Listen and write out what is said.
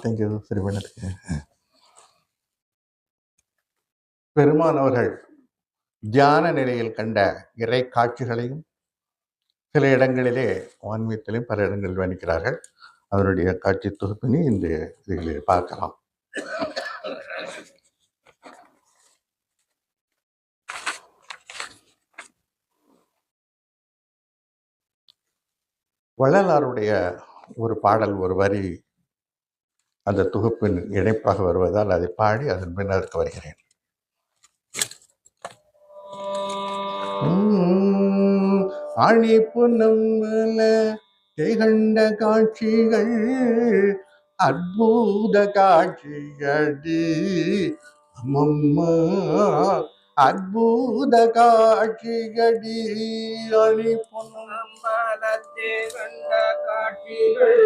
Thank you. சரி பண்ணதுக்கு. பெருமான் அவர்கள் தியான நிலையில் கண்ட இறை காட்சிகளையும் சில இடங்களிலே ஆன்மீகத்திலையும் பல இடங்களில் வர்ணிக்கிறார்கள். அதனுடைய காட்சி தொகுப்பினை இந்த இதில் பார்க்கலாம். வள்ளலாருடைய ஒரு பாடல், ஒரு வரி அந்த தொகுப்பின் இணைப்பாக வருவதால் அதை பாடி அதன் பின்னருக்கு வருகிறேன். ஆணி பொன்னம் திகழ்ந்த காட்சிகள் அற்புத காட்சியடி அம்மம்மா, அற்புத காட்சிகடி. அணி பொன்னம் திகழ்ந்த காட்சிகள்